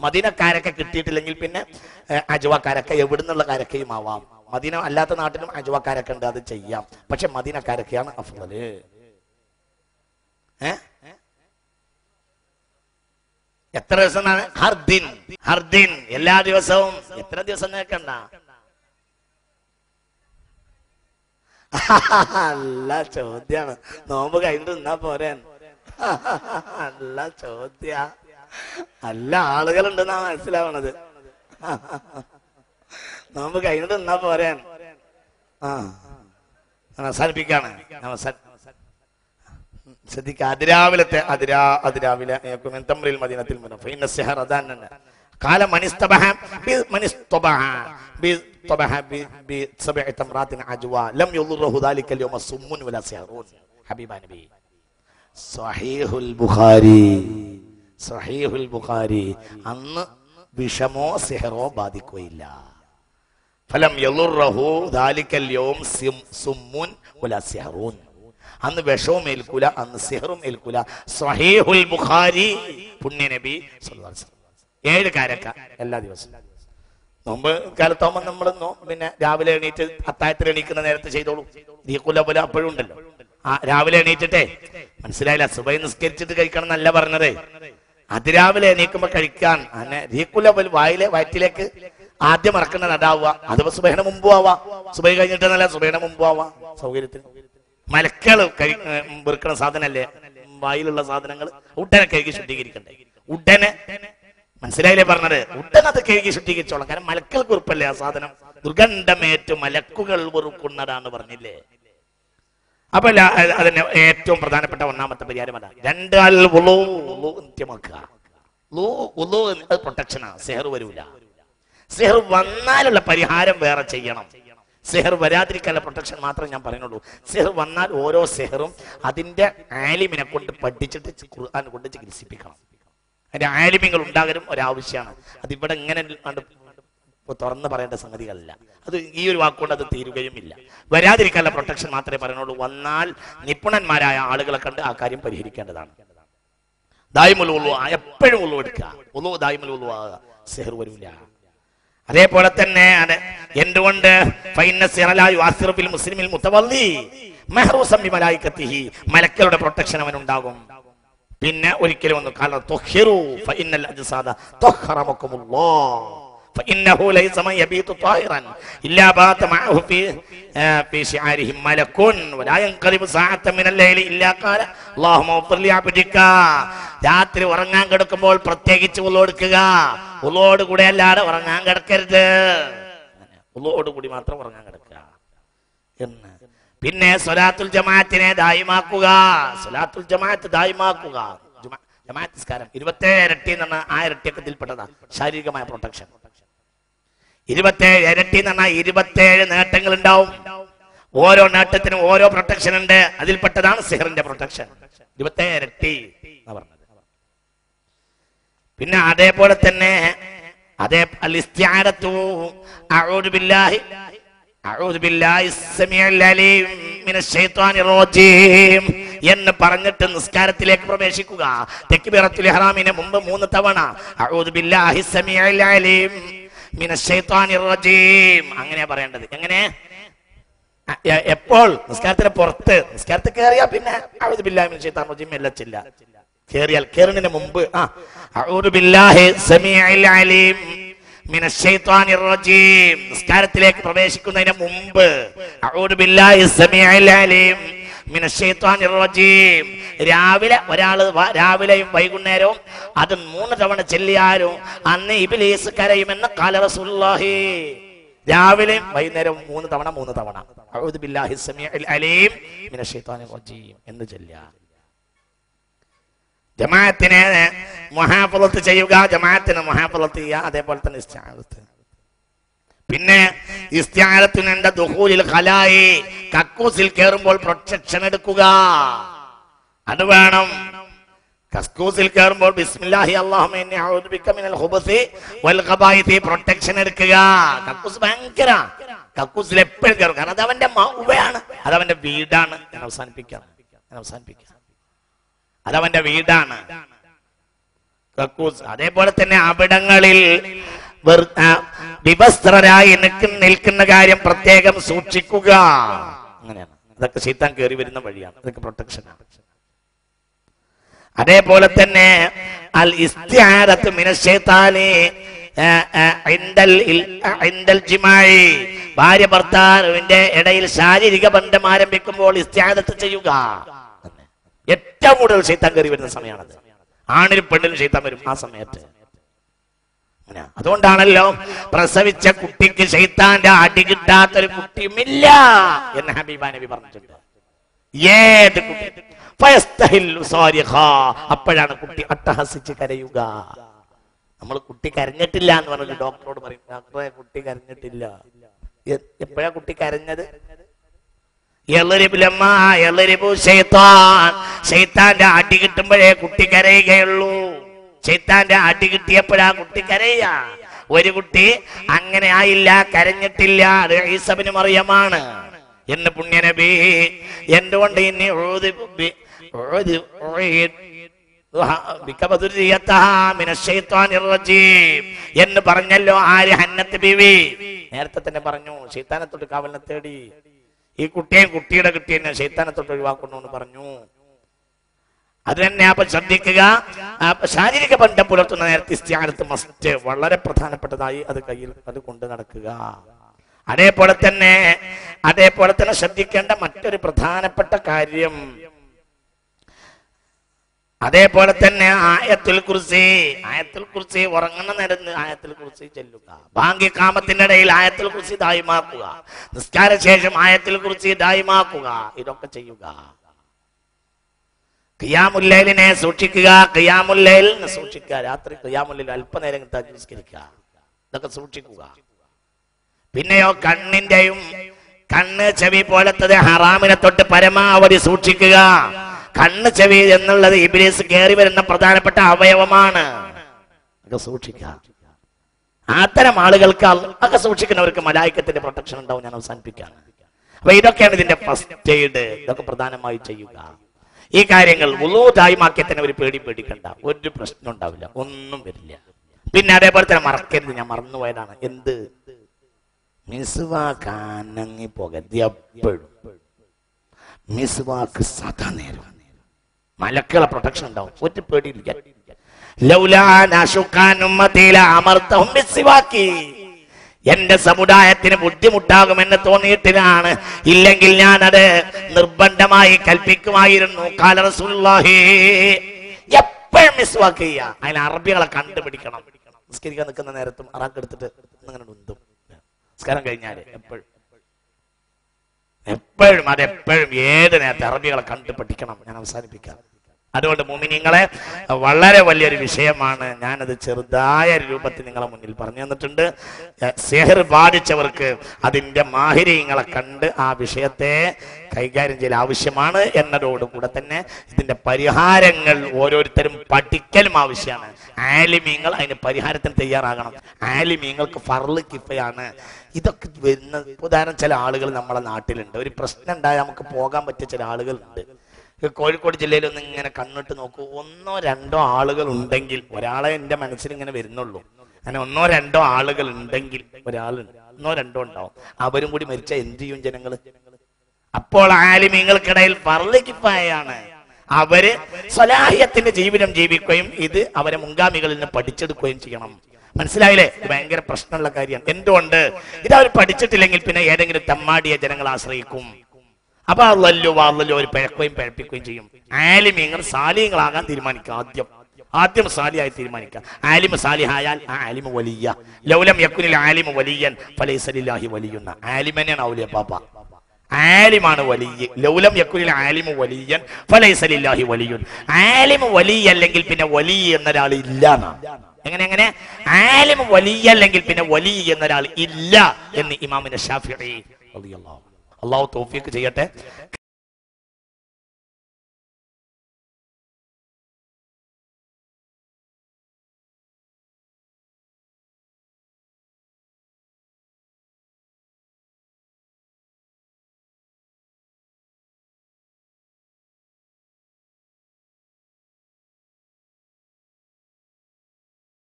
മദീനക്കാരൊക്കെ കിട്ടിയിട്ടില്ലെങ്കിൽ പിന്നെ അജുവക്കാരൊക്കെ എവിടുന്നുള്ള കാരക്കയും ആവാം. മദീന അല്ലാത്ത നാട്ടിലും അജുവക്കാരൊക്കെ ഉണ്ട്, അത് ചെയ്യാം. പക്ഷെ മദീനക്കാരൊക്കെയാണ് അഫ്ളല്. എത്ര ദിവസമാണ്? ഹർദിൻ. ഹർദിൻ എല്ലാ ദിവസവും. എത്ര ദിവസം നിൽക്കണ്ട? നല്ല ചോദ്യാണ്. നോമ്പ് കഴിഞ്ഞിട്ട് നിന്നാ പോരാൻ. നല്ല ചോദ്യ. നല്ല ആളുകളുണ്ടെന്നാ മനസ്സിലാവണത്. നോമ്പ് കഴിഞ്ഞിട്ട് നിന്നാ പോരാൻ. അവസാനിപ്പിക്കാണ്. ശ്രദ്ധിക്ക. അതിരാവിലത്തെ അതിരാവിലെ മദീനത്തിൽ قال من استبح بسبع تمرات عجوا لم يضره ذلك اليوم صم ولا سحر. حبيب نبي صحيح البخاري അന്ന് വിഷമോ സിഹറോ ബാധിക്കുകയില്ല. ഫലം യളുറഹു ذلك اليوم صم ولا سحر. അന്ന് വിഷവും ഏൽക്കൂല, അന്ന് സിഹറും ഏൽക്കൂല. സ്വഹീഹുൽ ബുഖാരി. പുണ്യ നബി സല്ലല്ലാഹു അലൈഹി വസല്ലം 7 കാരക്ക എല്ലാ ദിവസവും. നോമ്പ് കാലത്താവുമ്പോൾ നമ്മൾ പിന്നെ രാവിലെ എണീറ്റ് അത്താഴത്തിന് എണീക്കുന്ന നേരത്തെ ചെയ്തോളൂ. ദീഖുല പോലെ അപ്പോഴും ഉണ്ടല്ലോ. രാവിലെ എണീറ്റിട്ടേ, മനസ്സിലായില്ല, സുബഹി നിസ്കരിച്ചിട്ട് കഴിക്കണം എന്നല്ല പറഞ്ഞതേ. അതിരാവിലെ എണീക്കുമ്പോ കഴിക്കാൻ ദീഖുല പോലെ വയറ്റിലേക്ക് ആദ്യം ഇറക്കുന്നത് അതാവുക. അതിപ്പോ സുബഹിന് മുമ്പും ആവാം, സുബഹി കഴിഞ്ഞിട്ടെന്നല്ല, സുബഹിന് മുമ്പും ആവാം. സൗകര്യത്തിന് മലക്കൾ വെറുക്കണ സാധനല്ലേ വായിലുള്ള സാധനങ്ങൾ ഉടനെ കഴുകി ശുദ്ധീകരിക്കണ്ടേ? ഉടനെ, മനസ്സിലായില്ലേ പറഞ്ഞത്? ഉടനെ അത് കഴുകി ശുദ്ധീകരിച്ചോളാം. കാരണം മലക്കൾക്ക് ഉറപ്പല്ലേ ആ സാധനം. ദുർഗന്ധമേറ്റു മലക്കുകൾ വെറുക്കുന്നതാണ് പറഞ്ഞില്ലേ? അപ്പൊ അതിന് ഏറ്റവും പ്രധാനപ്പെട്ട ഒന്നാമത്തെ പരിഹാരം അതാണ്. 2 നിത്യമാക്കുക. പ്രൊട്ടക്ഷനാ. സെഹർ വരൂല. സെഹർ വന്നാലുള്ള പരിഹാരം വേറെ ചെയ്യണം. സെഹർ വരാതിരിക്കാനുള്ള പ്രൊട്ടക്ഷൻ മാത്രം ഞാൻ പറയുന്നുള്ളൂ. സെഹർ വന്നാൽ ഓരോ സെഹറും അതിന്റെ ആലിമിനെ കൊണ്ട് പഠിച്ചിട്ട് ഖുർആൻ കൊണ്ട് ചികിത്സിപ്പിക്കണം. അതിന്റെ ആലിമ്യങ്ങൾ ഉണ്ടാകലും ഒരാവശ്യമാണ്. അതിവിടെ ഇങ്ങനെ തുറന്ന് പറയേണ്ട സംഗതികളല്ല. അത് ഈ ഒരു വാക്കുകൊണ്ട് അത് തീരുകയുമില്ല. വരാതിരിക്കാനുള്ള പ്രൊട്ടക്ഷൻ മാത്രമേ പറയുന്നുള്ളൂ. വന്നാൽ നിപുണന്മാരായ ആളുകളെ കണ്ട് ആ കാര്യം പരിഹരിക്കേണ്ടതാണ്. ദായിമുൽ വുളു, എപ്പോഴും വുളു എടുക്കുക. വുളു ദായിമുൽ വുളു ആകുക. സെഹർ വരൂല. അതേപോലെ തന്നെ എന്തുകൊണ്ട് മലക്കളുടെ പ്രൊട്ടക്ഷൻ അവനുണ്ടാകും. പിന്നെ ഒരിക്കലും ഒന്ന് فإنه ليس من يبيت طاهرا إلا بات معه في شعاره ملك ولا ينقلب ساعة من الليل إلا قال اللهم اغفر لعبدك. രാത്രി ഉറങ്ങാൻ കിടക്കുമ്പോൾ പ്രത്യേകിച്ച് ഉള്ളോടുക്കുക. ഉള്ളോട് കൂടെ അല്ലാതെ ഉറങ്ങാൻ കിടക്കരുത്. ഉള്ളോട് കൂടി മാത്രം ഉറങ്ങാൻ കിടക്കുക എന്ന്. പിന്നെ സ്വലാത്തുൽ ജമാഅത്തിനെ ദായിമാക്കുക. സ്വലാത്തുൽ ജമാഅത്ത് ദായിമാക്കുക. ജമാഅത്ത് നിസ്കാരം 27 ഇരട്ടി എന്ന് പറഞ്ഞാൽ ആ ഇരട്ടിയൊക്കെ ഇതിൽപ്പെട്ടതാ ശാരീരികമായ പ്രൊട്ടക്ഷൻ. 27 ഇരട്ടി എന്ന് പറഞ്ഞാൽ 27 നേട്ടങ്ങൾ ഉണ്ടാവും. ഓരോ നേട്ടത്തിനും ഓരോ പ്രൊട്ടക്ഷൻ ഉണ്ട്. അതിൽപ്പെട്ടതാണ് സിഹറിന്റെ പ്രൊട്ടക്ഷൻ. 27 ഇരട്ടി എന്ന് പറഞ്ഞത്. പിന്നെ അതേപോലെ തന്നെ എന്ന് പറഞ്ഞിട്ട് നിസ്കാരത്തിലേക്ക് പ്രവേശിക്കുക. തക്ബീറത്തുൽ ഇഹ്റാമിന് മുമ്പ് 3 തവണ അഊദു ബില്ലാഹി സമീഉൽ അലീം മിനശ് ശൈത്വാനിർ റജീം അങ്ങനെ പറയേണ്ടത്. എങ്ങനെ? എപ്പോൾ? നിസ്കാരത്തിന് പുറത്ത്. നിസ്കാരത്തിൽ കയറിയാ പിന്നെ അഊദു ബില്ലാഹി മിനശ് ശൈത്വാനിർ റജീം എല്ലാം ചെല്ല. കേറുന്നതിന് മുമ്പ് അഊദു ബില്ലാഹി സമീഉൽ അലീം മിനശ് ശൈത്വാനിർ റജീം. നിസ്കാരത്തിലേക്ക് പ്രവേശിക്കുന്നതിന് മുമ്പ് അഊദു ബില്ലാഹി സമീഉൽ അലീം മിനശ് ശൈത്വാനിർ റജീം. രാവിലെ ഒരാള് രാവിലെയും വൈകുന്നേരവും അത് 3 തവണ ചെല്ലിയാലും അന്ന് ഇബ്ലീസ് കരയുമെന്ന് ഖാല റസൂലുള്ളാഹി. രാവിലെയും വൈകുന്നേരവും 3 തവണ അഊദു ബില്ലാഹി സമീഉൽ അലീം മിനശ് ശൈത്വാനിർ റജീം എന്ന് ചെല്ലുക. ജമാഅത്തിനെ മുഹാഫളത്ത് ചെയ്യുക. ജമാഅത്തിനെ മുഹാഫളത്ത് ചെയ്യുക. അതേപോലെ തന്നെ ഇസ്തിആദത്ത്. പിന്നെ ഇസ്തിആദത്തുനുണ്ട് ദുഖൂലിൽ ഖലായി. കക്കൂസിൽ കയറുമ്പോൾ പ്രൊട്ടക്ഷൻ എടുക്കുക. അത് വേണം. കക്കൂസിൽ കയറുമ്പോൾ ബിസ്മില്ലാഹി അല്ലാഹുമ്മ ഇന്നി അഊദു ബിക മിനൽ ഖുബസി വൽ ഖബായിതി പ്രൊട്ടക്ഷൻ എടുക്കുക. കക്കൂസ് ഭയങ്കര. കക്കൂസിൽ എപ്പോഴും കയറും. കാരണം അത് അവന്റെ മൗവയാണ്, അത് അവന്റെ വീടാണ്. ഞാൻ അവസാനിപ്പിക്കാം. അതവന്റെ വീടാണ്. കക്കൂസ്. അതേപോലെ തന്നെ അവിടങ്ങളിൽ വിവസ്ത്രരായി നിൽക്കുന്ന കാര്യം പ്രത്യേകം സൂക്ഷിക്കുക. അങ്ങനെയാണ്. അതൊക്കെ ശൈത്താൻ കയറി വരുന്ന വഴിയാണ്. അതൊക്കെ പ്രൊട്ടക്ഷനാണ്. അതേപോലെ തന്നെ അൽ ഇസ്തിആദത്തു മിനശ് ശൈത്താനി ഇൻദൽ ജിമാഇ, ഭാര്യ ഭർത്താവിന്റെ ഇടയിൽ ശാരീരിക ബന്ധം ആരംഭിക്കുമ്പോൾ ഇസ്തിആദത്ത് ചെയ്യുക. ഏറ്റവും കൂടുതൽ ശൈത്താൻ കയറി വരുന്ന സമയമാണത്. ആണിനും പെണ്ണിനും ശൈത്താൻ വരും ആ സമയത്ത്. അതുകൊണ്ടാണല്ലോ പ്രസവിച്ച കുട്ടിക്ക് ശൈത്താന്റെ അടി കിട്ടാത്തൊരു കുട്ടിയുമില്ല എന്ന് ഹബീബ നബി പറഞ്ഞിട്ടുണ്ട്. ഏത് കുട്ടി അപ്പോഴാണ് കുട്ടി അട്ടഹസിച്ച് കരയുക. നമ്മൾ കുട്ടി കരഞ്ഞിട്ടില്ല എന്ന് പറഞ്ഞു ഡോക്ടറോട് പറയും, ഡോക്ടറെ കുട്ടി കരഞ്ഞിട്ടില്ല. എപ്പോഴാ കുട്ടി കരഞ്ഞത്? ശൈത്താന്റെ അടി കിട്ടുമ്പോഴേ കുട്ടി കരയുകയുള്ളൂ. ശൈത്താന്റെ അടി കിട്ടിയപ്പോഴാ കുട്ടി കരയുക. ഒരു കുട്ടി അങ്ങനെ ആയില്ല, കരഞ്ഞിട്ടില്ല. അത് ഈസാ ഇബ്നു മറിയമാണ് എന്ന് പുണ്യനബി എന്തുകൊണ്ട് എന്ന് പറഞ്ഞല്ലോ. ആര്? ഹന്നത്ത് ബീവി. നേരത്തെ തന്നെ പറഞ്ഞു ശൈത്താനെ തൊട്ട് കാവലിനെ തേടി. ഈ കുട്ടിയെയും കുട്ടിയുടെ കുട്ടിയെ ശൈത്താനെ തൊട്ട് ഒഴിവാക്കുന്നു എന്ന് പറഞ്ഞു. അത് തന്നെ. അപ്പൊ ശ്രദ്ധിക്കുക, ശാരീരിക ബന്ധം പുലർത്തുന്ന നേരത്തെ ഇസ്തിആദത്ത് മസ്റ്റ്, വളരെ പ്രധാനപ്പെട്ടതായി അത് കയ്യിൽ അത് കൊണ്ട് നടക്കുക. അതേപോലെ തന്നെ ശ്രദ്ധിക്കേണ്ട മറ്റൊരു പ്രധാനപ്പെട്ട കാര്യം, അതേപോലെ തന്നെ ആയത്തുൽ കുർസി ഉറങ്ങുന്ന നേരത്ത് ആയത്തുൽ കുർസി ചൊല്ലുക. ബാങ്ക് ഇഖാമത്തിന്റെ ഇടയിൽ ആയത്തുൽ കുർസി ദായിമാക്കുക. നിസ്കാര ശേഷം ആയത്തുൽ കുർസി ദായിമാക്കുക. ഇതൊക്കെ ചെയ്യുക. ഖിയാമുൽ ലൈലിനെ സൂക്ഷിക്കുക. ഖിയാമുൽ ലൈലിനെ സൂക്ഷിക്കുക. രാത്രി ഖിയാമുൽ ലൈൽ അല്പനേരം നിസ്കരിക്കുക. ഇതൊക്കെ സൂക്ഷിക്കുക. പിന്നെയോ കണ്ണിന്റെയും കണ്ണ് ചെവി പോലത്തത് ഹറാമിനെ തൊട്ട് പരമാവധി സൂക്ഷിക്കുക. കണ്ണ് ചെവി എന്നുള്ളത് ഇബ്ലീസ് കയറി വരുന്ന പ്രധാനപ്പെട്ട അവയവമാണ്. അതൊക്കെ സൂക്ഷിക്കുക. അത്തരം ആളുകൾക്ക് ഒക്കെ സൂക്ഷിക്കുന്നവർക്ക് മലായിക്കത്തിന്റെ പ്രൊട്ടക്ഷൻ ഉണ്ടാവും. ഞാൻ അവസാനിപ്പിക്കുകയാണ്. അപ്പൊ ഇതൊക്കെയാണ് ഇതിന്റെ ഫസ്റ്റ് എയ്ഡ്. ഇതൊക്കെ പ്രധാനമായി ചെയ്യുക. ഈ കാര്യങ്ങൾ വുളൂ ദായിമാക്കിയതിനെ ഒരു പേടിക്കണ്ട. ഒരു പ്രശ്നം ഉണ്ടാവില്ല, ഒന്നും വരില്ല. പിന്നെ അതേപോലെ തന്നെ മറക്കരുത്, ഞാൻ മറന്നുപോയതാണ്. എന്ത്? മിസ്വാക്ക് അനങ്ങി പോകരുത്. എപ്പോഴും മിസ്വാക്ക് സദാ നേരം. മലക്കുകളെ പ്രൊട്ടക്ഷൻ ഉണ്ടാവും. ഒരു പേടിയില്ല. എന്റെ സമുദായത്തിന് ബുദ്ധിമുട്ടാകുമെന്ന് തോന്നിയിട്ടാണ്, ഇല്ലെങ്കിൽ ഞാൻ അത് നിർബന്ധമായി കൽപ്പിക്കുമായിരുന്നു. ഖാല റസൂലുള്ളാഹി. എപ്പോഴും മിസ്വാക്ക് ചെയ്യുക. അതിന് അറബികളെ കണ്ടുപിടിക്കണം. നിസ്കരിക്കാൻ നിൽക്കുന്ന നേരത്തും അറാക്ക് എടുത്തിട്ട് ഇങ്ങനെ ഉന്തും. നിസ്കാരം കഴിഞ്ഞാല് എപ്പോഴും അതെപ്പോഴും ഏത് നേരത്തെ അറബികളെ കണ്ടു പഠിക്കണം. ഞാൻ അവസാനിപ്പിക്കാം. അതുകൊണ്ട് മുഅ്മിനീങ്ങളെ വളരെ വലിയൊരു വിഷയമാണ്. ഞാനത് ചെറുതായ രൂപത്തിൽ നിങ്ങളെ മുന്നിൽ പറഞ്ഞു തന്നിട്ടുണ്ട്. സിഹർ ബാധിച്ചവർക്ക് അതിന്റെ മാഹിരീങ്ങളെ കണ്ട് ആ വിഷയത്തെ കൈകാര്യം ചെയ്യൽ ആവശ്യമാണ് എന്നതോടുകൂടെ തന്നെ ഇതിന്റെ പരിഹാരങ്ങൾ ഓരോരുത്തരും പഠിക്കലും ആവശ്യമാണ്. ആലിമീങ്ങൾ അതിന് പരിഹാരത്തിന് തയ്യാറാകണം. ആലിമീങ്ങൾക്ക് ഫർള് കിഫയാണ്. ഇതൊക്കെ വരുന്ന ഉദാഹരണം, ചില ആളുകൾ നമ്മളെ നാട്ടിലുണ്ട്. ഒരു പ്രശ്നം ഉണ്ടായാൽ നമുക്ക് പോകാൻ പറ്റിയ ചില ആളുകളുണ്ട്. കോഴിക്കോട് ജില്ലയിലൊന്നും ഇങ്ങനെ കണ്ണിട്ട് നോക്കൂ. 1-2 ആളുകൾ ഉണ്ടെങ്കിൽ, ഒരാളെ എന്റെ മനസ്സിൽ ഇങ്ങനെ വരുന്നുള്ളൂ, അങ്ങനെ 1-2 ആളുകൾ ഉണ്ടെങ്കിൽ, ഒരാളുണ്ട് 1-2 ഉണ്ടാവും. അവരും കൂടി മരിച്ച എന്ത് ചെയ്യും ജനങ്ങള്? അപ്പോൾ ആലിമീങ്ങൾക്കിടയിൽ ഫർള് കിഫായാണ്. അവര് സ്വലാഹിയത്തിന്റെ ജീവിതം ജീവിക്കുകയും ഇത് അവരെ മുൻഗാമികളിൽ നിന്ന് പഠിച്ചെടുക്കുകയും ചെയ്യണം. മനസ്സിലായില്ലേ? ഇത് ഭയങ്കര പ്രശ്നമുള്ള കാര്യമാണ്. എന്തുകൊണ്ട്? ഇത് അവർ പഠിച്ചിട്ടില്ലെങ്കിൽ പിന്നെ ഏതെങ്കിലും തെമ്മാടിയെ ജനങ്ങൾ ആശ്രയിക്കും. അപ്പൊ അള്ളല്ലോ അവർ പഴപ്പിക്കുകയും ചെയ്യും. ആലിമീങ്ങൾ സാലിഹ്യങ്ങളാകാൻ തീരുമാനിക്കുക. ആദ്യം സാലിഹായി തീരുമാനിക്കുക. ആലിമ സാലിഹായാൽ ആ ആലിമ വലിയ. ലൗലം യക്കുനിൽ ആലിമ വലിയൻ ഫലൈസ ലില്ലാഹി വലിയുന്ന. ആലിമനെയാണ് ഔലിയ പാപ്പ. ആലിമാണ് വലിയ. ലൗലം യക്കുനിൽ ആലിമ വലിയൻ ഫലൈസ ലില്ലാഹി വലിയുൻ. ആലിമ വലിയ അല്ലെങ്കിൽ പിന്നെ വലിയ എന്നൊരാൾ ഇല്ല. എങ്ങനെ ആലിമ വലിയ അല്ലെങ്കിൽ പിന്നെ വലിയ എന്നൊരാൾ ഇല്ല എന്ന് ഇമാമിന്റെ ശാഫിഈ റളിയല്ലാഹു. അല്ലാഹു തൗഫീഖ് ചെയ്യട്ടെ.